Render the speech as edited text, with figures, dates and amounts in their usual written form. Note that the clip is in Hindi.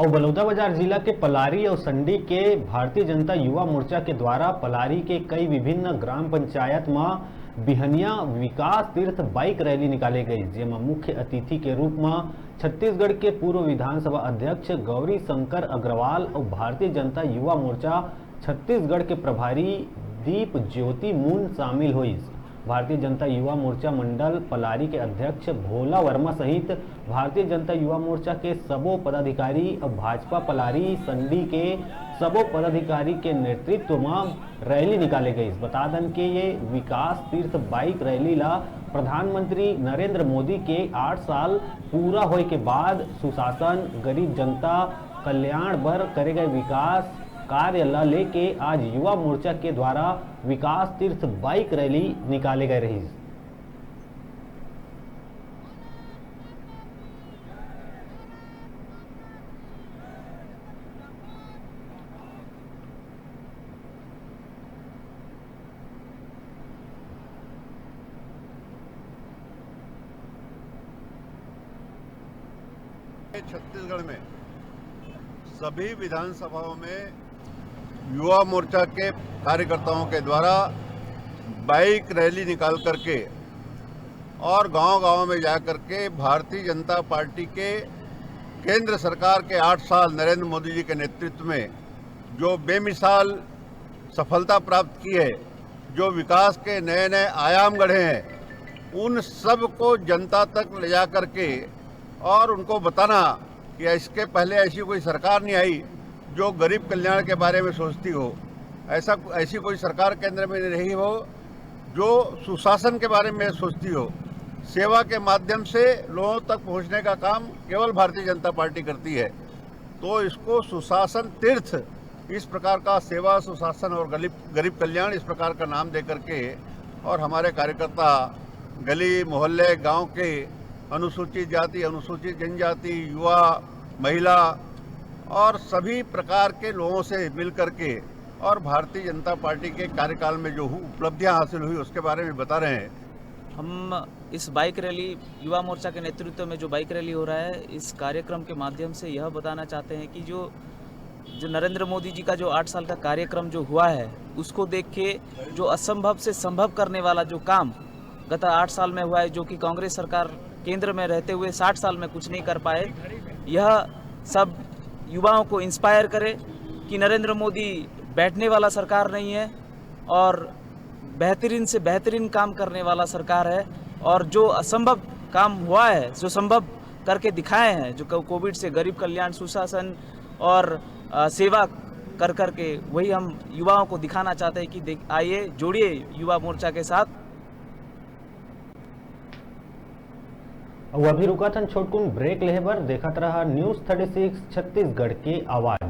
और बलौदाबाजार जिला के पलारी और संडी के भारतीय जनता युवा मोर्चा के द्वारा पलारी के कई विभिन्न ग्राम पंचायत में बिहनिया विकास तीर्थ बाइक रैली निकाली गई, जिसमें मुख्य अतिथि के रूप में छत्तीसगढ़ के पूर्व विधानसभा अध्यक्ष गौरी शंकर अग्रवाल और भारतीय जनता युवा मोर्चा छत्तीसगढ़ के प्रभारी दीप ज्योति मुन शामिल हुई। भारतीय जनता युवा मोर्चा मंडल पलारी के अध्यक्ष भोला वर्मा सहित भारतीय जनता युवा मोर्चा के सबो पदाधिकारी और भाजपा पलारी संडी के सबो पदाधिकारी के नेतृत्व में रैली निकाले गई। बता दें कि ये विकास तीर्थ बाइक रैली ला प्रधानमंत्री नरेंद्र मोदी के 8 साल पूरा होने के बाद सुशासन गरीब जनता कल्याण बर करे गए विकास कार्य ला लेके आज युवा मोर्चा के द्वारा विकास तीर्थ बाइक रैली निकाले गए रही। छत्तीसगढ़ में सभी विधानसभाओं में युवा मोर्चा के कार्यकर्ताओं के द्वारा बाइक रैली निकाल करके और गांव-गांव में जा करके भारतीय जनता पार्टी के केंद्र सरकार के 8 साल नरेंद्र मोदी जी के नेतृत्व में जो बेमिसाल सफलता प्राप्त की है, जो विकास के नए नए आयाम गढ़े हैं, उन सब को जनता तक ले जा करके और उनको बताना कि इसके पहले ऐसी कोई सरकार नहीं आई जो गरीब कल्याण के बारे में सोचती हो, ऐसी कोई सरकार केंद्र में नहीं हो जो सुशासन के बारे में सोचती हो। सेवा के माध्यम से लोगों तक पहुंचने का काम केवल भारतीय जनता पार्टी करती है। तो इसको सुशासन तीर्थ, इस प्रकार का सेवा सुशासन और गरीब कल्याण इस प्रकार का नाम दे करके और हमारे कार्यकर्ता गली मोहल्ले गांव के अनुसूचित जाति, अनुसूचित जनजाति, युवा, महिला और सभी प्रकार के लोगों से मिल करके और भारतीय जनता पार्टी के कार्यकाल में जो उपलब्धियां हासिल हुई उसके बारे में बता रहे हैं। हम इस बाइक रैली, युवा मोर्चा के नेतृत्व में जो बाइक रैली हो रहा है, इस कार्यक्रम के माध्यम से यह बताना चाहते हैं कि जो नरेंद्र मोदी जी का जो 8 साल का कार्यक्रम जो हुआ है, उसको देख के जो असंभव से संभव करने वाला जो काम गत 8 साल में हुआ है, जो कि कांग्रेस सरकार केंद्र में रहते हुए 60 साल में कुछ नहीं कर पाए, यह सब युवाओं को इंस्पायर करे कि नरेंद्र मोदी बैठने वाला सरकार नहीं है और बेहतरीन से बेहतरीन काम करने वाला सरकार है। और जो असंभव काम हुआ है, जो संभव करके दिखाए हैं, जो कोविड से गरीब कल्याण, सुशासन और सेवा कर करके, वही हम युवाओं को दिखाना चाहते हैं कि आइए जोड़िए युवा मोर्चा के साथ। अभी रुका था छोटकुन ब्रेक लेबर देखत रहा न्यूज़ 36 छत्तीसगढ़ की आवाज।